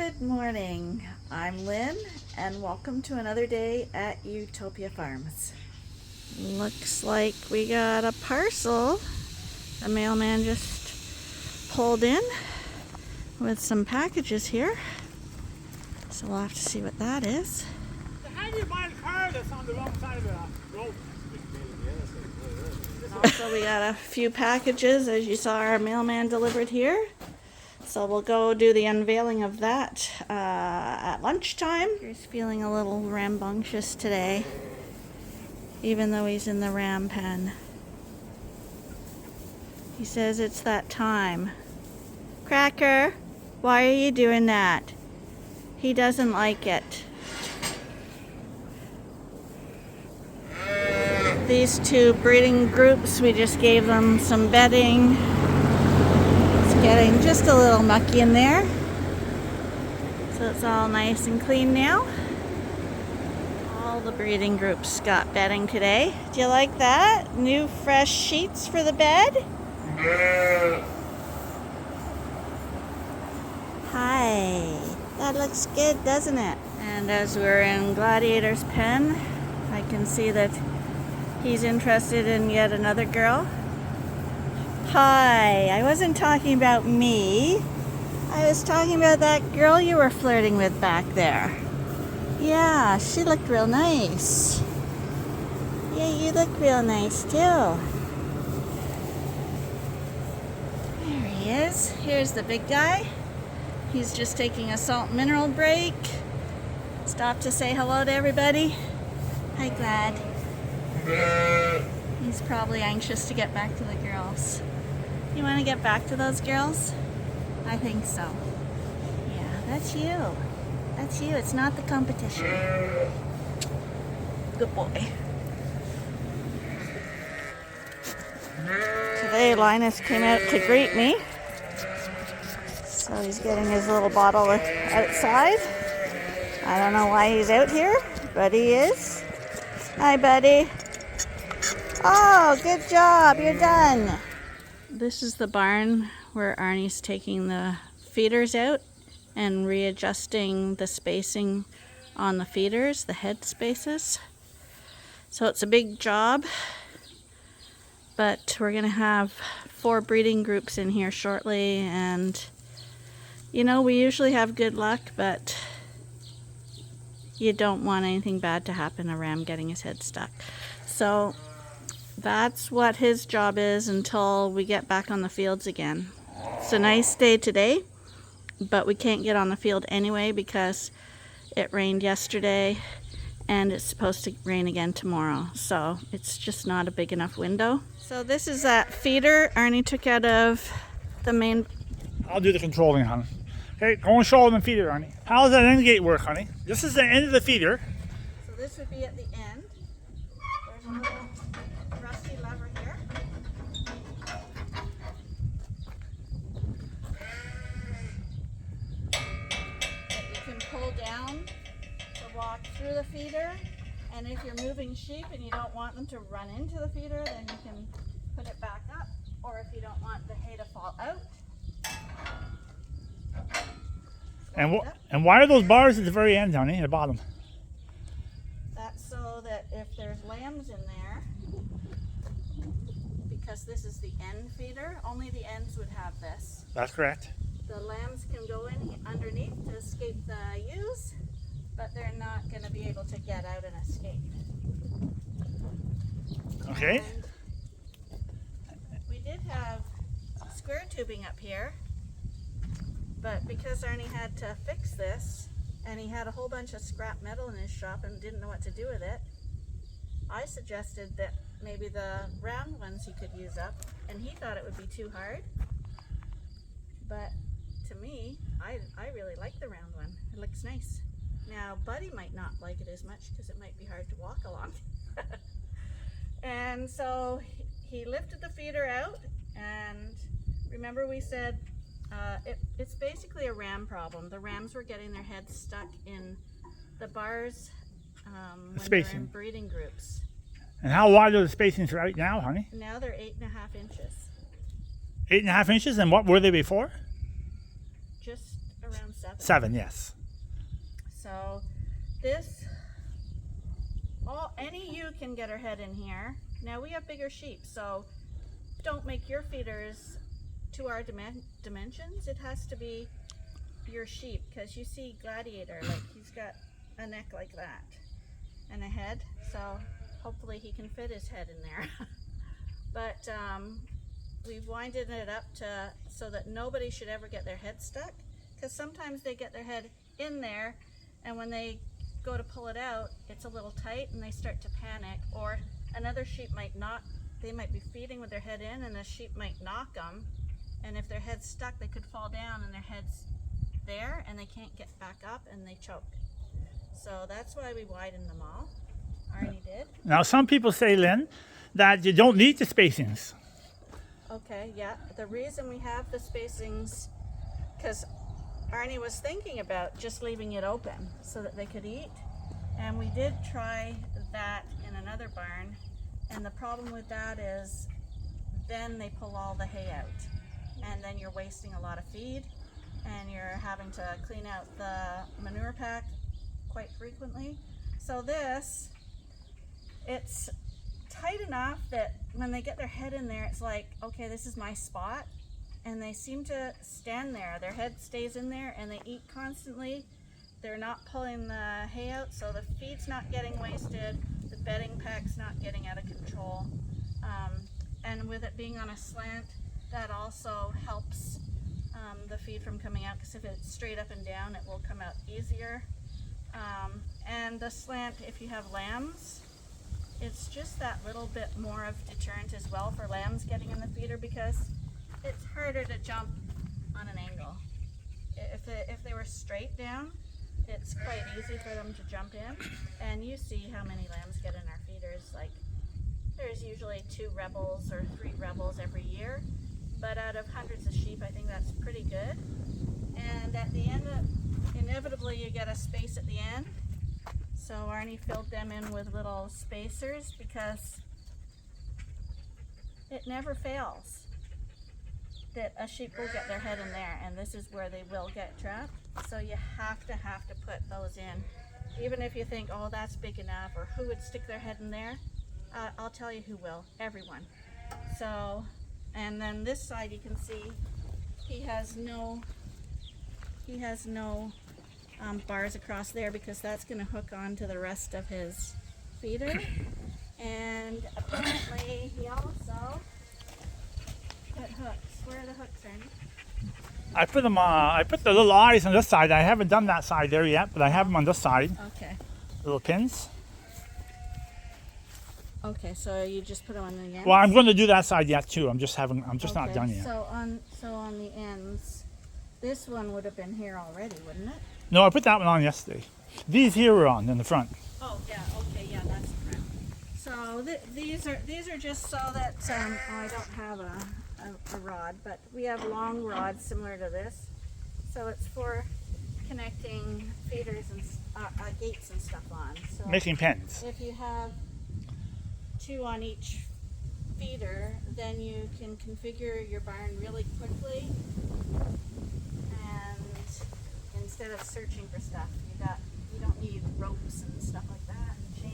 Good morning, I'm Lynn and welcome to another day at Ewetopia Farms. Looks like we got a parcel. The mailman just pulled in with some packages here. So we'll have to see what that is. How do you buy a car that's on the wrong side of the road? Also, we got a few packages, as you saw our mailman delivered here. So we'll go do the unveiling of that at lunchtime. He's feeling a little rambunctious today, even though he's in the ram pen. He says it's that time. Cracker, why are you doing that? He doesn't like it. These two breeding groups, we just gave them some bedding. It's getting just a little mucky in there. So it's all nice and clean now. All the breeding groups got bedding today. Do you like that? New fresh sheets for the bed? Hi. That looks good, doesn't it? And as we're in Gladiator's pen, I can see that he's interested in yet another girl. Hi, I wasn't talking about me. I was talking about that girl you were flirting with back there. Yeah, she looked real nice. Yeah, you look real nice too. There he is. Here's the big guy. He's just taking a salt mineral break. Stop to say hello to everybody. Hi, Glad. He's probably anxious to get back to the girls. You want to get back to those girls? I think so. Yeah, that's you. That's you. It's not the competition. Good boy. Today, Linus came out to greet me. So he's getting his little bottle outside. I don't know why he's out here, but he is. Hi, buddy. Oh, good job. You're done. This is the barn where Arnie's taking the feeders out and readjusting the spacing on the feeders, the head spaces. So it's a big job, but we're going to have 4 breeding groups in here shortly, and you know, we usually have good luck, but you don't want anything bad to happen, a ram getting his head stuck. So that's what his job is until we get back on the fields again. It's a nice day today, but we can't get on the field anyway because it rained yesterday and it's supposed to rain again tomorrow. So it's just not a big enough window. So this is that feeder Arnie took out of the main. I'll do the controlling, honey. Okay, go and show them the feeder, honey. How does that end gate work, honey? This is the end of the feeder. So this would be at the end. There's a little rusty lever here. That you can pull down to walk through the feeder. And if you're moving sheep and you don't want them to run into the feeder, then you can put it back up. Or if you don't want the hay to fall out. And why are those bars at the very end, honey, at the bottom? That's so that if there's lambs in there, because this is the end feeder, only the ends would have this. That's correct. The lambs can go in underneath to escape the ewes, but they're not going to be able to get out and escape. Okay. And we did have square tubing up here, but because Arnie had to fix this, and he had a whole bunch of scrap metal in his shop and didn't know what to do with it, I suggested that maybe the round ones he could use up, and he thought it would be too hard. But to me, I really like the round one. It looks nice. Now, Buddy might not like it as much because it might be hard to walk along. And so he lifted the feeder out, and remember we said it's basically a ram problem. The rams were getting their heads stuck in the bars when they're in breeding groups. And how wide are the spacings right now, honey? Now they're 8.5 inches. 8.5 inches? And what were they before? Just around 7. 7, yes. So any ewe can get her head in here. Now we have bigger sheep, so don't make your feeders to our dimensions. It has to be your sheep, because you see Gladiator, like he's got a neck like that and a head, so hopefully he can fit his head in there. But we've winded it up so that nobody should ever get their head stuck, because sometimes they get their head in there and when they go to pull it out, it's a little tight and they start to panic, or another sheep might not, they might be feeding with their head in and the sheep might knock them, and if their head's stuck they could fall down and their head's there and they can't get back up and they choke. So that's why we widened them all. Arnie did. Now some people say, Lynn, that you don't need the spacings. Okay, yeah. The reason we have the spacings, because Arnie was thinking about just leaving it open so that they could eat. And we did try that in another barn. And the problem with that is then they pull all the hay out. And then you're wasting a lot of feed. And you're having to clean out the manure pack quite frequently. So this, it's tight enough that when they get their head in there, it's like, okay, this is my spot. And they seem to stand there. Their head stays in there and they eat constantly. They're not pulling the hay out, so the feed's not getting wasted. The bedding pack's not getting out of control. And with it being on a slant, that also helps the feed from coming out, because if it's straight up and down, it will come out easier. And the slant, if you have lambs, it's just that little bit more of deterrent as well for lambs getting in the feeder, because it's harder to jump on an angle. If they were straight down, it's quite easy for them to jump in. And you see how many lambs get in our feeders. Like, there's usually 2 rebels or 3 rebels every year. But out of hundreds of sheep, I think that's pretty good. And at the end, inevitably you get a space at the end. So Arnie filled them in with little spacers, because it never fails that a sheep will get their head in there, and this is where they will get trapped. So you have to put those in. Even if you think, oh, that's big enough, or who would stick their head in there, I'll tell you who will. Everyone. So, and then this side you can see he has no bars across there, because that's going to hook on to the rest of his feeder. And apparently he also put hooks. Where are the hooks, Ernie? I put them I put the little eyes on this side. I haven't done that side there yet, but I have them on this side. Okay. Little pins. Okay, so you just put them on the ends? Well, I'm going to do that side yet too. I'm just okay, not done yet. So on the ends, this one would have been here already, wouldn't it? No, I put that one on yesterday. These here were on in the front. Oh yeah, okay, yeah, that's correct. So these are just so that I don't have a rod, but we have long rods similar to this. So it's for connecting feeders and gates and stuff on. So Making pens. if you have 2 on each feeder, then you can configure your barn really quickly, and instead of searching for stuff, you don't need ropes and stuff like that, and chains.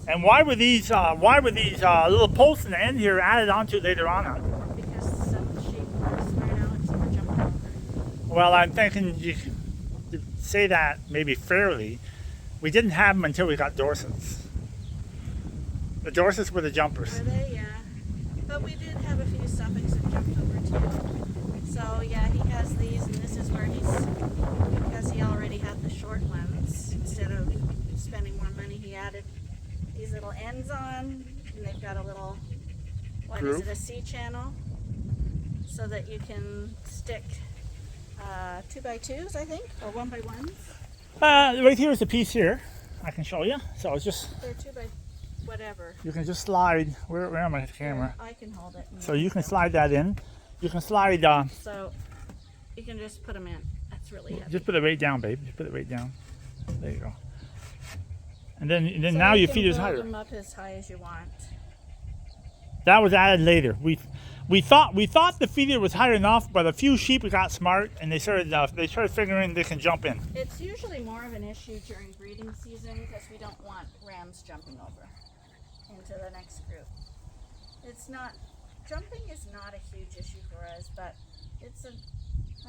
And why were these little posts in the end here added onto later on? Because some sheep are smart Alex and are jumping over. Well, I'm thinking you could say that maybe fairly. We didn't have them until we got Dorsets. The Dorsets were the jumpers. Were they? Yeah. But we did have a few Suffocks that jumped over too. So yeah, he has these, and this is where because he already had the short ones, instead of spending more money, he added these little ends on, and they've got a little, what groove. is it, a C-channel, so that you can stick 2x2s, I think, or 1x1s. Right here is a piece here. I can show you. So it's just. They're 2x whatever. You can just slide. Where am I? The camera. I can hold it. So you can slide that in. You can slide. So you can just put them in. That's really heavy. Just put it right down, babe. Just put it right down. There you go. And then So now your can feet is build higher. them up as high as you want. That was added later. We thought the feeder was high enough, but a few sheep got smart and they started figuring they can jump in. It's usually more of an issue during breeding season because we don't want rams jumping over into the next group. Jumping is not a huge issue for us, but it's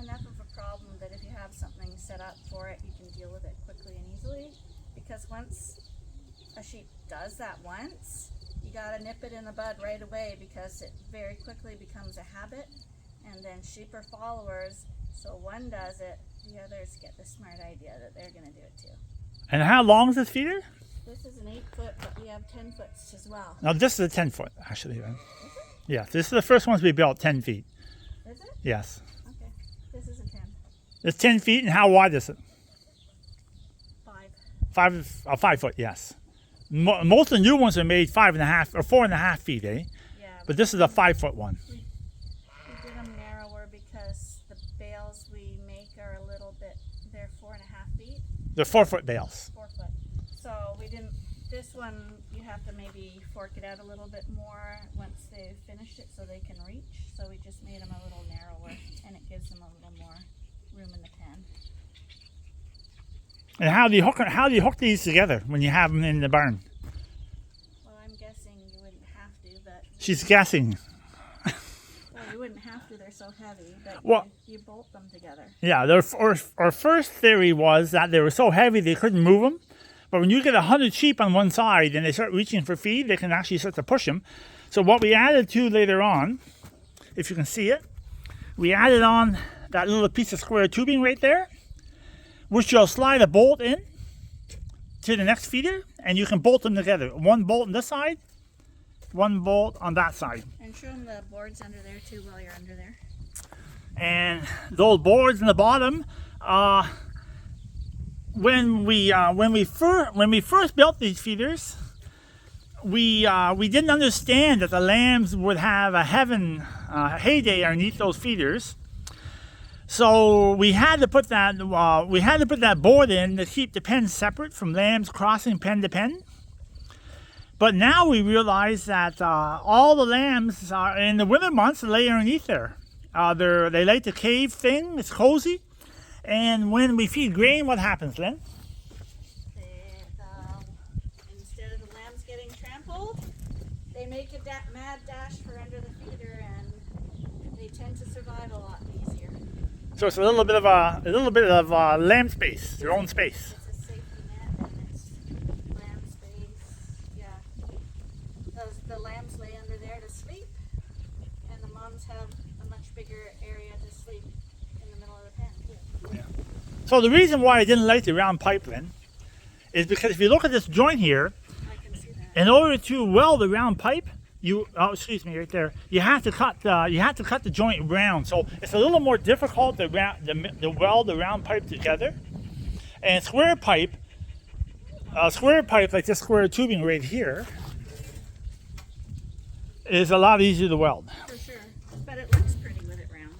enough of a problem that if you have something set up for it, you can deal with it quickly and easily. Because once a sheep does that once, you gotta nip it in the bud right away because it very quickly becomes a habit, and then sheep are followers, so one does it, the others get the smart idea that they're gonna do it too. And how long is this feeder? This is an 8-foot, but we have 10 foots as well. No, this is a 10-foot actually. Right? Yeah, this is the first ones we built 10 feet. Is it? Yes. Okay, this is a 10. It's 10 feet, and how wide is it? 5. 5 foot, yes. Most of the new ones are made 5.5 or 4.5 feet, eh? Yeah. But this is a 5 foot one. We did them narrower because the bales we make are a little bit, they're 4.5 feet. They're 4 foot bales. 4 foot. So we didn't, this one you have to maybe fork it out a little bit more once they've finished it so they can reach. So we just made them a little narrower and it gives them a little more room in the pen. And how do you hook these together when you have them in the barn? Well, I'm guessing you wouldn't have to, but... She's guessing. Well, you wouldn't have to, they're so heavy, but Well, you bolt them together. Yeah, our first theory was that they were so heavy they couldn't move them. But when you get 100 sheep on one side and they start reaching for feed, they can actually start to push them. So what we added to later on, if you can see it, we added on that little piece of square tubing right there, which you'll slide a bolt in to the next feeder, and you can bolt them together. One bolt on this side, one bolt on that side. And show them the boards under there too while you're under there. And those boards in the bottom, when we first built these feeders, we didn't understand that the lambs would have a heyday underneath those feeders. So we had to put that board in to keep the pen separate from lambs crossing pen to pen. But now we realize that all the lambs in the winter months lay underneath there. They like the cave thing. It's cozy. And when we feed grain, what happens, Lynn? Instead of the lambs getting trampled, they make a mad dash for under the feeder, and they tend to survive a lot easier. So it's a little bit of lamb space, their own space. It's a safety net, and it's lamb space. Yeah, the lambs lay under there to sleep, and the moms have a much bigger area to sleep in the middle of the pen too. Yeah. So the reason why I didn't like the round pipe, Lynn, is because if you look at this joint here, I can see that. in order to weld the round pipe, right there, you have to cut the joint round. So it's a little more difficult to weld the round pipe together. And square pipe like this square tubing right here is a lot easier to weld. For sure, but it looks pretty with it round.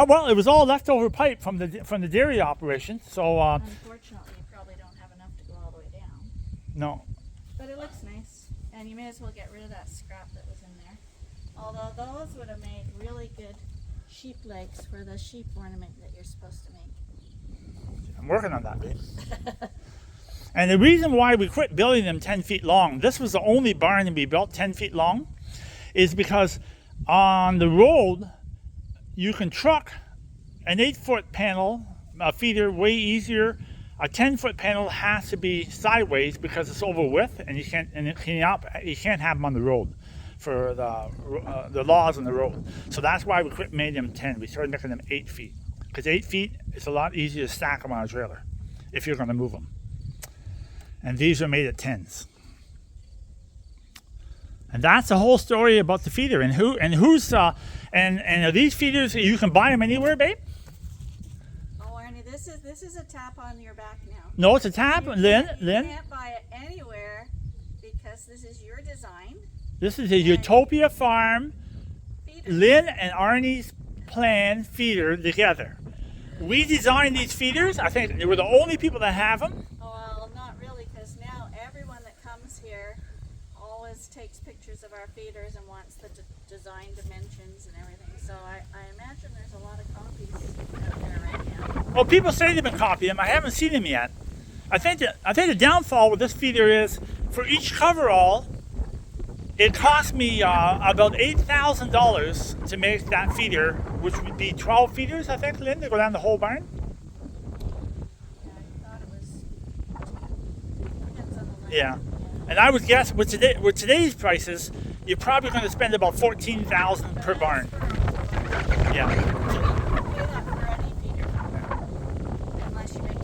Well, it was all leftover pipe from the dairy operation. So Unfortunately, you probably don't have enough to go all the way down. no. But it looks nice, and you may as well get rid of that scrap that was in there. Although those would have made really good sheep legs for the sheep ornament that you're supposed to make. I'm working on that, babe. And the reason why we quit building them 10 feet long, this was the only barn that we built 10 feet long, is because on the road, you can truck an 8-foot panel, a feeder, way easier. A 10-foot panel has to be sideways because it's over width, and you can't have them on the road for the laws on the road. So that's why we quit making them 10. We started making them 8 feet because 8 feet is a lot easier to stack them on a trailer if you're going to move them. And these are made at 10s. And that's the whole story about the feeder and who's are these feeders, you can buy them anywhere, babe? This is a tap on your back now. No, it's a tap, Lynn. You can't buy it anywhere because this is your design. This is a Ewetopia Farm, Feeder. Lynn and Arnie's plan feeder together. We designed these feeders. I think we're the only people that have them. Well, not really, because now everyone that comes here always takes pictures of our feeders and wants the fine dimensions and everything. So I imagine there's a lot of copies out there right now. Well, people say they've been copying them. I haven't seen them yet. I think the downfall with this feeder is for each coverall, it cost me about $8,000 to make that feeder, which would be 12 feeders, I think, Lynn, to go down the whole barn. Yeah, I thought it was. Depends on the land. Yeah. And I would guess with today's prices, you're probably going to spend about $14,000 per barn. Yeah. You can pay that for any feeder. Unless you make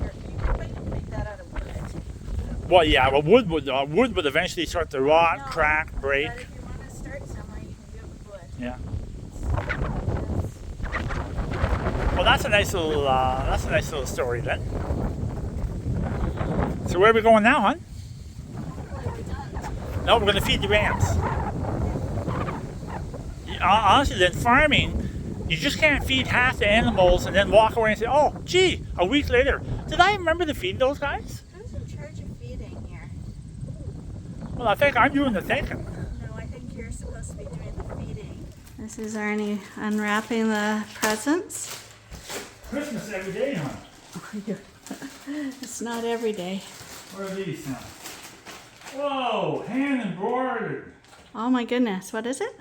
that out of wood. Well, yeah. Well, wood would eventually start to rot, No, crack, break. But if you want to start somewhere, you can do it with wood. Yeah. Well, that's a nice little story then. So where are we going now, hon? Hopefully we're done. No, we're going to feed the rams. Honestly, then farming, you just can't feed half the animals and then walk away and say, "Oh, gee," a week later, did I remember to feed those guys? Who's in charge of feeding here? Well, I think I'm doing the thinking. No, I think you're supposed to be doing the feeding. This is Arnie unwrapping the presents. Christmas every day, hon. It's not every day. What are these now? Whoa, hand embroidered. Oh my goodness, what is it?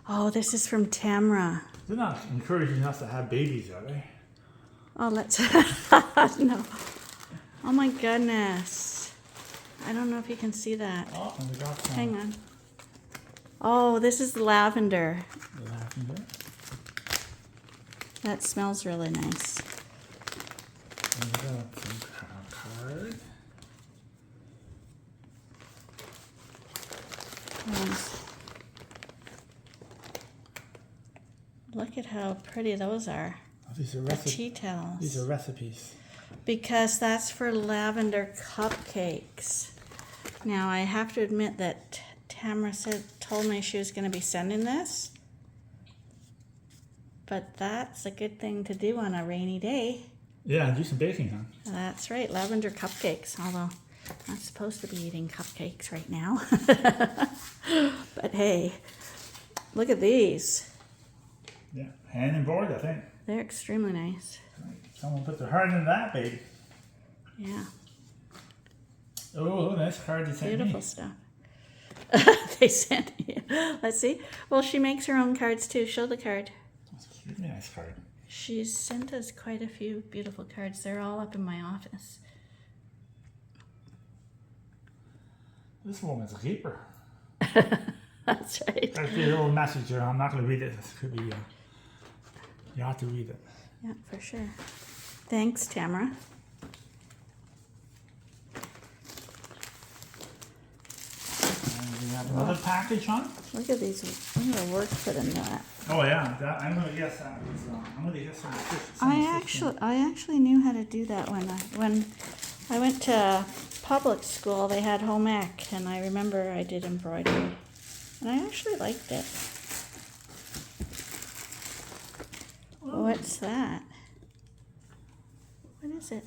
Oh, this is from Tamra. They're not encouraging us to have babies, are they? Oh, let's. No. Oh my goodness. I don't know if you can see that. Oh, and we got some Hang on. Oh, this is lavender. lavender. That smells really nice. And we got some card. Look at how pretty those are. Oh, these are The tea towels. These are recipes. Because that's for lavender cupcakes. Now I have to admit that Tamara told me she was going to be sending this. But that's a good thing to do on a rainy day. Yeah, do some baking, huh? That's right, lavender cupcakes. Although I'm not supposed to be eating cupcakes right now. But hey, look at these. Yeah, hand embroidered, I think. They're extremely nice. Someone put their heart into that, baby. Yeah, Oh, nice card they sent beautiful me. stuff. They sent you. Let's see. Well, she makes her own cards too. Show the card. That's a really nice card. She's sent us quite a few beautiful cards. They're all up in my office. This woman's a keeper. That's right. There's a little message here. I'm not going to read it. This could be. You have to read it. Yeah, for sure. Thanks, Tamara. And we have another package, hon. Look at these. Look at the work put into that. Oh yeah, I'm going to guess that was. I'm going to guess some. I actually knew how to do that when I went to public school. They had home ec, and I remember I did embroidery, and I actually liked it. What's that? What is it?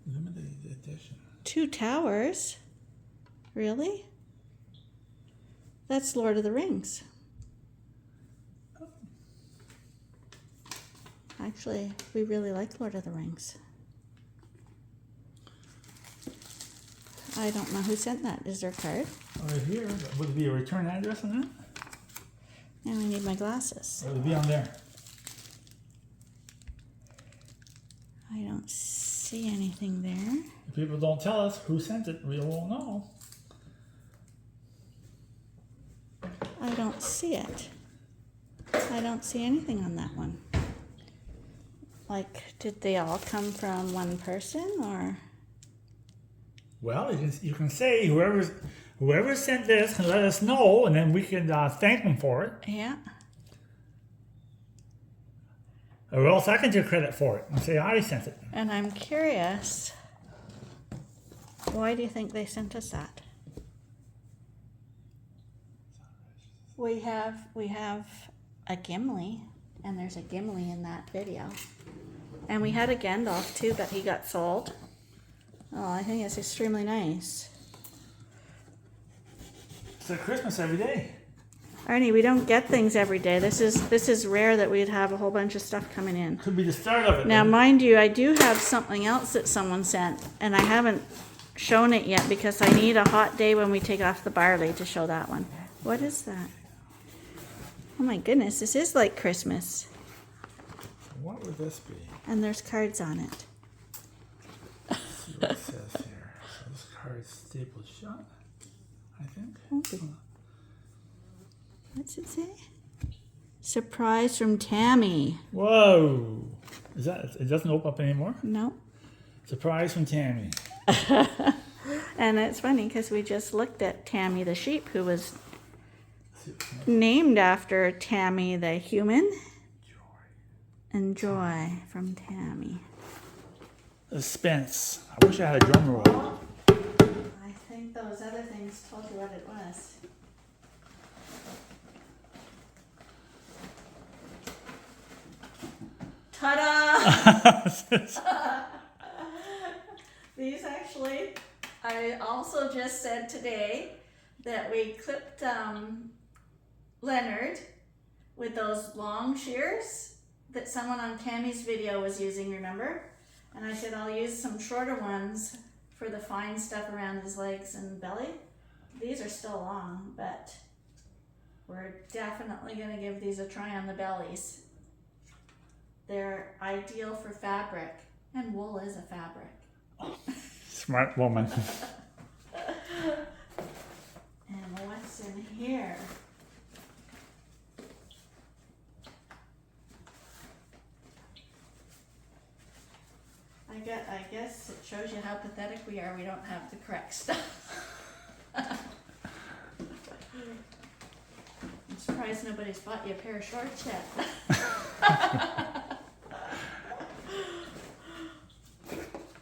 Limited edition. 2 towers? Really? That's Lord of the Rings. Actually, we really like Lord of the Rings. I don't know who sent that. Is there a card? Right here. Would it be a return address on that? Now I need my glasses. Or would it be on there? I don't see anything there. If people don't tell us who sent it, we won't know. I don't see it. I don't see anything on that one. Like, did they all come from one person, or? Well, you can say whoever sent this can let us know, and then we can thank them for it. Yeah. Or else I can take credit for it and say I sent it. And I'm curious, why do you think they sent us that? We have a Gimli, and there's a Gimli in that video. And we had a Gandalf too, but he got sold. Oh, I think it's extremely nice. It's like Christmas every day. Arnie, we don't get things every day. This is rare that we'd have a whole bunch of stuff coming in. Could be the start of it. Now, then. mind you, I do have something else that someone sent, and I haven't shown it yet because I need a hot day when we take off the barley to show that one. What is that? Oh my goodness, this is like Christmas. What would this be? And there's cards on it. Let's see what it says here. So this card's stapled shut, I think. Okay. What's it say? Surprise from Tammy. Whoa! Is that? It doesn't open up anymore? No. Surprise from Tammy. And it's funny because we just looked at Tammy the sheep, who was named after Tammy the human. And Joy from Tammy. Suspense. I wish I had a drum roll. I think those other things told you what it was. Ta-da! These actually, I also just said today that we clipped Leonard with those long shears that someone on Tammy's video was using, remember? And I said I'll use some shorter ones for the fine stuff around his legs and belly. These are still long, but we're definitely going to give these a try on the bellies. They're ideal for fabric, and wool is a fabric. Smart woman. And what's in here? I guess it shows you how pathetic we are. We don't have the correct stuff. I'm surprised nobody's bought you a pair of shorts yet.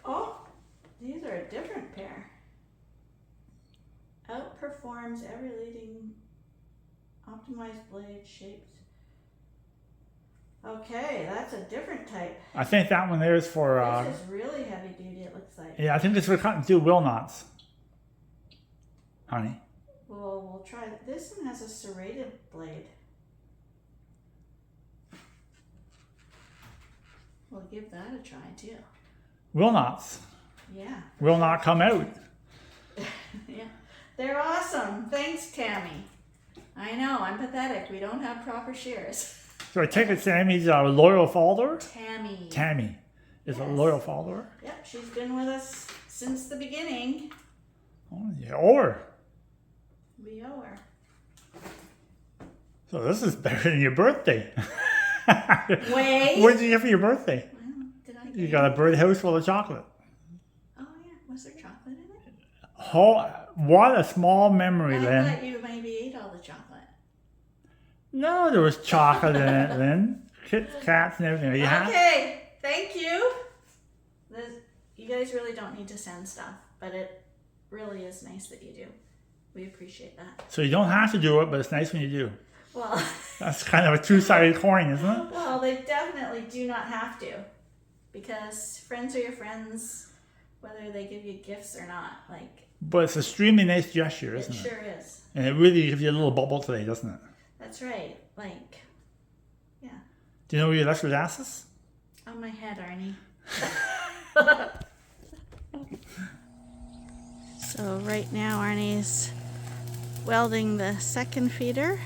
Oh, these are a different pair. Outperforms every leading optimized blade shaped. Okay, that's a different type. I think that one there is for. This is really heavy duty, it looks like. Yeah, I think it's for cutting through will knots. Honey. Well, we'll try. This one has a serrated blade. We'll give that a try too. Will knots. Yeah. Will not come out. Yeah. They're awesome. Thanks, Tammy. I know, I'm pathetic. We don't have proper shears. So I take it Sammy's a loyal follower? Tammy. Tammy is a Yes. loyal follower? Yep, she's been with us since the beginning. Oh, yeah. Or. We owe her. So this is better than your birthday. Wait. What did you get for your birthday? Well, did I get You got a birdhouse full of chocolate. Oh, yeah. Was there chocolate in it? Oh, what a small memory, I Lynn. thought you maybe ate all the chocolate. No, there was chocolate in it, Lynn. Kits, Kats, and everything. Are you happy? Okay, thank you. You guys really don't need to send stuff, but it really is nice that you do. We appreciate that. So you don't have to do it, but it's nice when you do. Well, That's kind of a two-sided coin, isn't it? well, they definitely do not have to, because friends are your friends, whether they give you gifts or not. Like, But it's an extremely nice gesture, it isn't it? sure is. And it really gives you a little bubble today, doesn't it? That's right. Like, yeah. Do you know where your electric gas is? On my head, Arnie. So right now Arnie's welding the second feeder.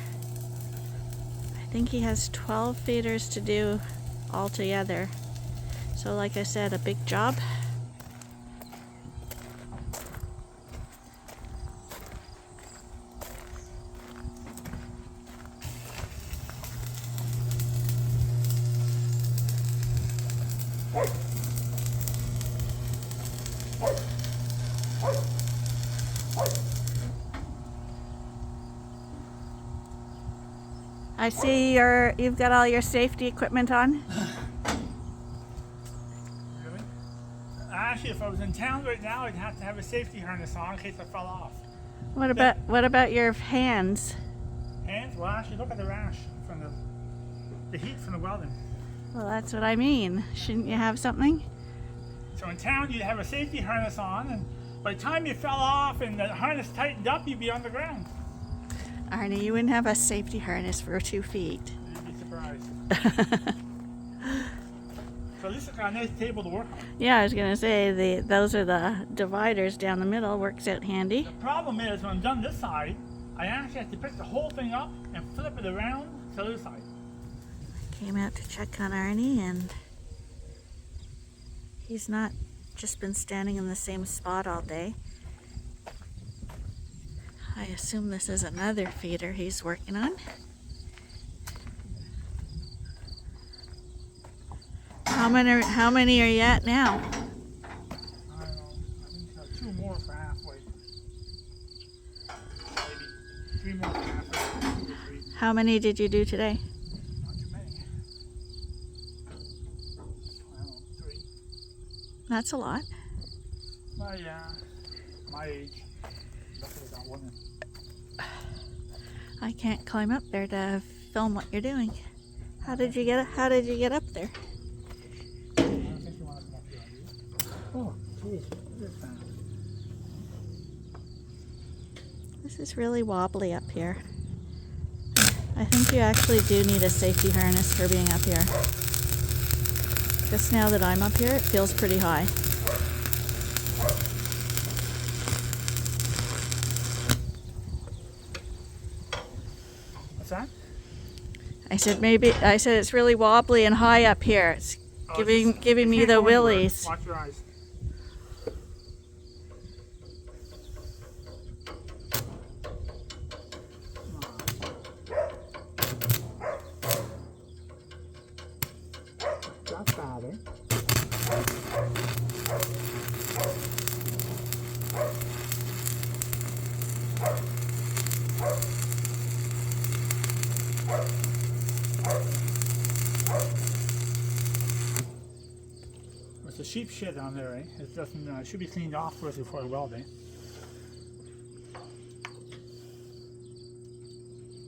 I think he has 12 feeders to do altogether. So like I said, a big job. I see you've got all your safety equipment on. Really? Actually, if I was in town right now, I'd have to have a safety harness on in case I fell off. What about your hands? Hands? Well, actually, look at the rash from the heat from the welding. Well, that's what I mean. Shouldn't you have something? So in town, you'd have a safety harness on, and by the time you fell off and the harness tightened up, you'd be on the ground. Arnie, you wouldn't have a safety harness for 2 feet. You'd be surprised. So at least I got a nice table to work on. Yeah, I was gonna say those are the dividers down the middle. Works out handy. The problem is when I'm done this side, I actually have to pick the whole thing up and flip it around to the other side. Came out to check on Arnie, and he's not just been standing in the same spot all day. I assume this is another feeder he's working on. How many are you at now? I don't know. I think 2 more for halfway. Maybe 3 more for halfway. 2 or 3. How many did you do today? Not too many. I don't know, 3. That's a lot. Well, yeah. My age. Luckily I got one in. I can't climb up there to film what you're doing. How did you get up there? I don't think you want to come up here, do you? Oh, jeez. Look at that. This is really wobbly up here. I think you actually do need a safety harness for being up here. Just now that I'm up here, it feels pretty high. What's that? I said it's really wobbly and high up here. It's giving me the willies. Watch your eyes. That's bad, eh? There's a sheep shit down there, eh? It doesn't. It should be cleaned off first before I weld, eh?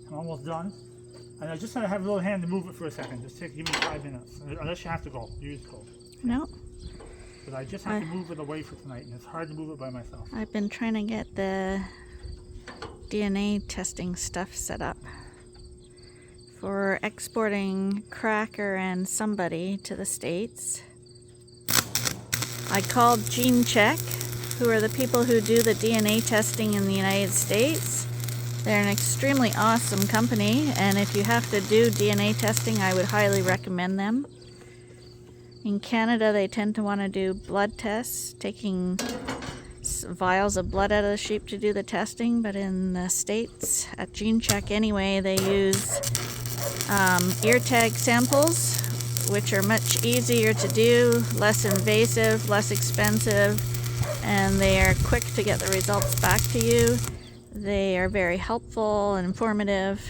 I'm almost done, and I just gotta have a little hand to move it for a second. Just give me 5 minutes, unless you have to go. You just go. No, But I just have to move it away for tonight, and it's hard to move it by myself. I've been trying to get the DNA testing stuff set up for exporting Cracker and somebody to the States. I called Gene Check, who are the people who do the DNA testing in the United States. They're an extremely awesome company, and if you have to do DNA testing, I would highly recommend them. In Canada, they tend to want to do blood tests, taking vials of blood out of the sheep to do the testing, but in the States, at Gene Check anyway, they use ear tag samples, which are much easier to do, less invasive, less expensive, and they are quick to get the results back to you. They are very helpful and informative.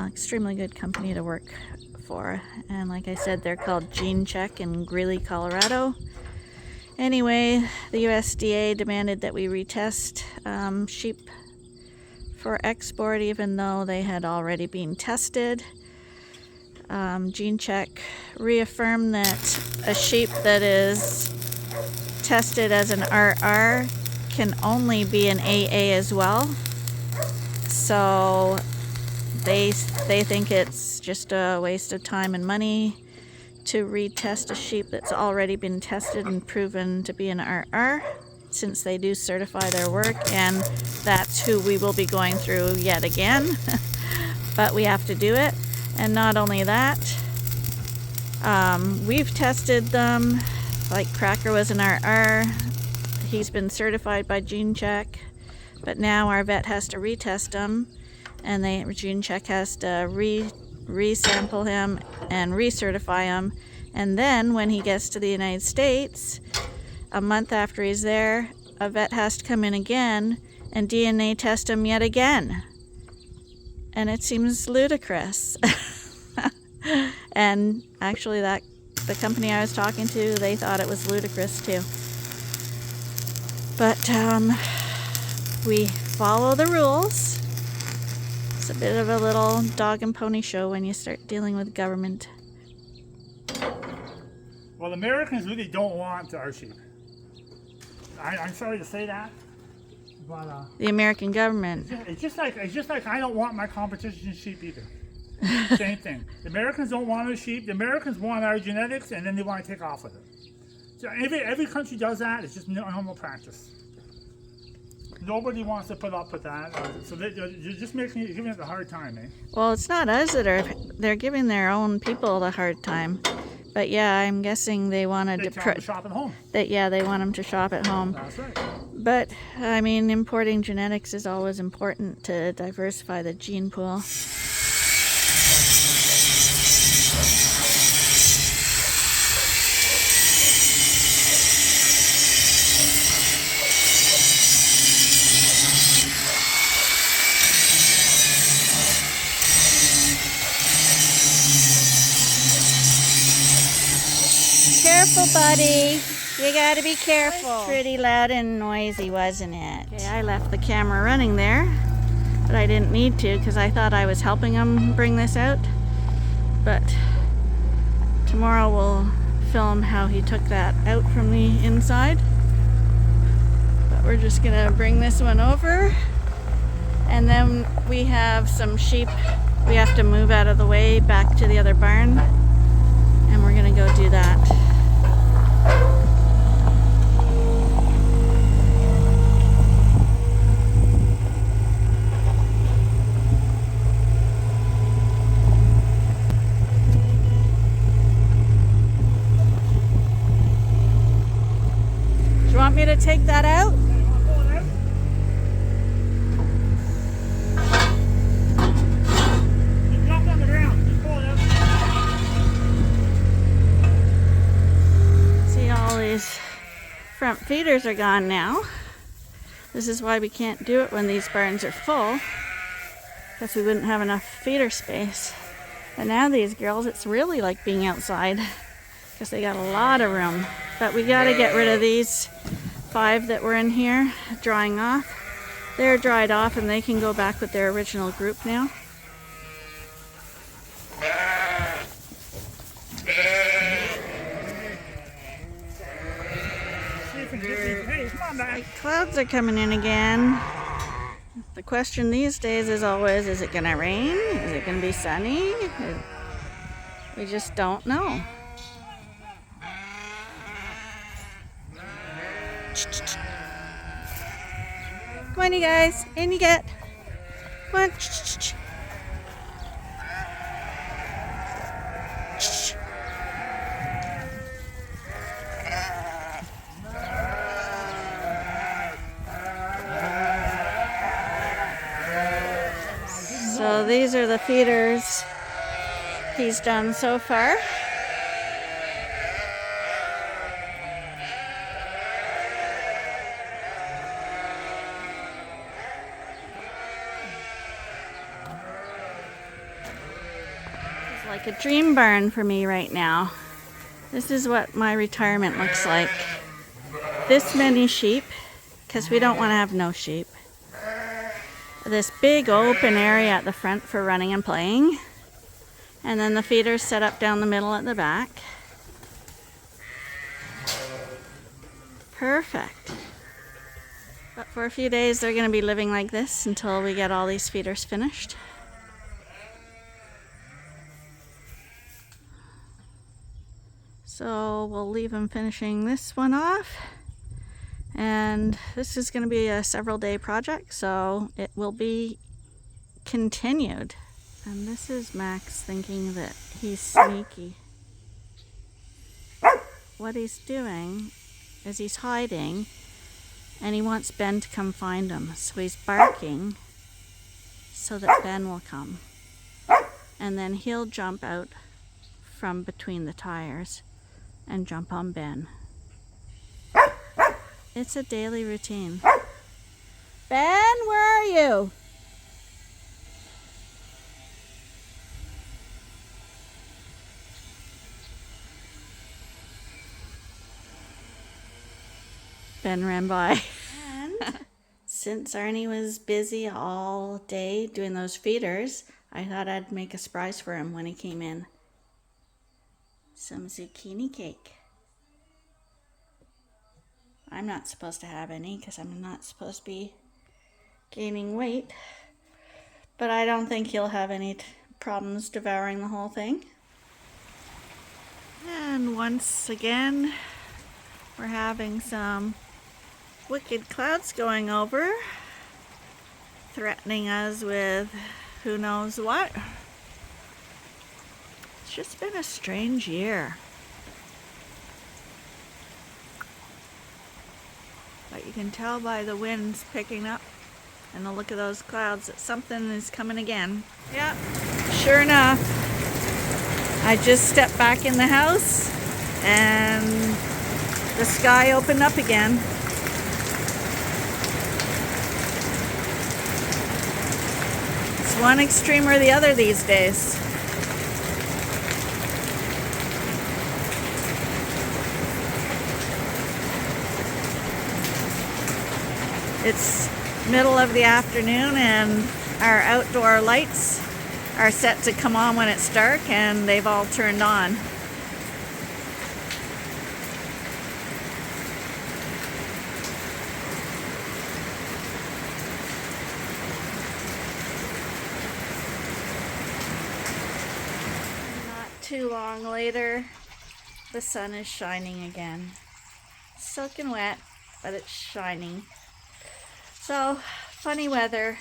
Extremely good company to work for. And like I said, they're called Gene Check in Greeley, Colorado. Anyway, the USDA demanded that we retest sheep for export, even though they had already been tested. Gene Check reaffirmed that a sheep that is tested as an RR can only be an AA as well. So they think it's just a waste of time and money to retest a sheep that's already been tested and proven to be an RR, since they do certify their work, and that's who we will be going through yet again. But we have to do it. And not only that, we've tested them, like Cracker was an RR. He's been certified by Gene Check, but now our vet has to retest him, and Gene Check has to resample him and recertify him. And then when he gets to the United States, a month after he's there, a vet has to come in again and DNA test him yet again. And it seems ludicrous. And actually the company I was talking to, they thought it was ludicrous too. But we follow the rules. It's a bit of a little dog and pony show when you start dealing with government. Well, Americans really don't want our sheep. I'm sorry to say that, But The American government. it's just like I don't want my competition sheep either. Same thing. The Americans don't want our sheep. The Americans want our genetics, and then they want to take off with it. So every country does that. It's just normal practice. Nobody wants to put up with that. So you're just giving it a hard time, eh? Well, it's not us they're giving their own people the hard time. But yeah, I'm guessing they wanted They tell them to shop at home. They want them to shop at home. That's right. But I mean, importing genetics is always important to diversify the gene pool. Careful, buddy. You gotta be careful. Pretty loud and noisy, wasn't it? Okay, I left the camera running there, but I didn't need to because I thought I was helping him bring this out. But tomorrow we'll film how he took that out from the inside. But we're just gonna bring this one over, and then we have some sheep we have to move out of the way back to the other barn, and we're gonna go do that. Do you want me to take that out? See, all these front feeders are gone now. This is why we can't do it when these barns are full, because we wouldn't have enough feeder space. But now these girls, it's really like being outside, because they got a lot of room. But we got to get rid of these 5 that were in here, drying off. They're dried off and they can go back with their original group now. The clouds are coming in again. The question these days is always, is it going to rain? Is it going to be sunny? We just don't know. Come on, you guys. In you get. Come on. So these are the feeders he's done so far. It's like a dream barn for me right now. This is what my retirement looks like. This many sheep, because we don't want to have no sheep. This big open area at the front for running and playing. And then the feeders set up down the middle at the back. Perfect. But for a few days they're going to be living like this until we get all these feeders finished. So we'll leave them finishing this one off. And this is going to be a several day project, so it will be continued. And this is Max thinking that he's sneaky. What he's doing is he's hiding, and he wants Ben to come find him. So he's barking so that Ben will come. And then he'll jump out from between the tires and jump on Ben. It's a daily routine. Ben, where are you? Ben ran by. And since Arnie was busy all day doing those feeders, I thought I'd make a surprise for him when he came in. Some zucchini cake. I'm not supposed to have any because I'm not supposed to be gaining weight. But I don't think he'll have any problems devouring the whole thing. And once again, we're having some wicked clouds going over, threatening us with who knows what. It's just been a strange year. But you can tell by the winds picking up and the look of those clouds that something is coming again. Yeah, sure enough. I just stepped back in the house and the sky opened up again. It's one extreme or the other these days. It's middle of the afternoon and our outdoor lights are set to come on when it's dark, and they've all turned on. Not too long later, the sun is shining again. Soaking wet, but it's shining. So, funny weather.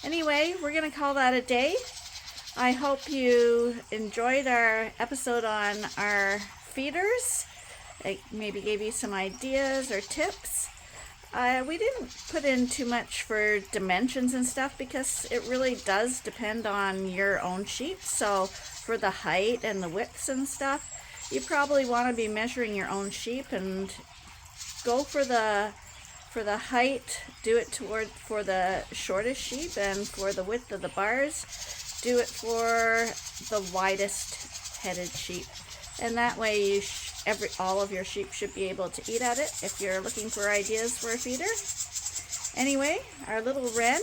Anyway, we're going to call that a day. I hope you enjoyed our episode on our feeders. It maybe gave you some ideas or tips. We didn't put in too much for dimensions and stuff because it really does depend on your own sheep. So for the height and the widths and stuff, you probably want to be measuring your own sheep and go for the height, do it for the shortest sheep, and for the width of the bars, do it for the widest headed sheep. And that way all of your sheep should be able to eat at it if you're looking for ideas for a feeder. Anyway, our little wren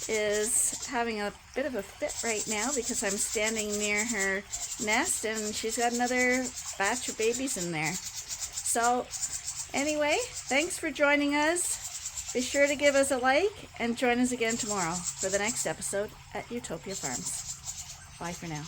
is having a bit of a fit right now because I'm standing near her nest and she's got another batch of babies in there. So anyway, thanks for joining us. Be sure to give us a like and join us again tomorrow for the next episode at Ewetopia Farms. Bye for now.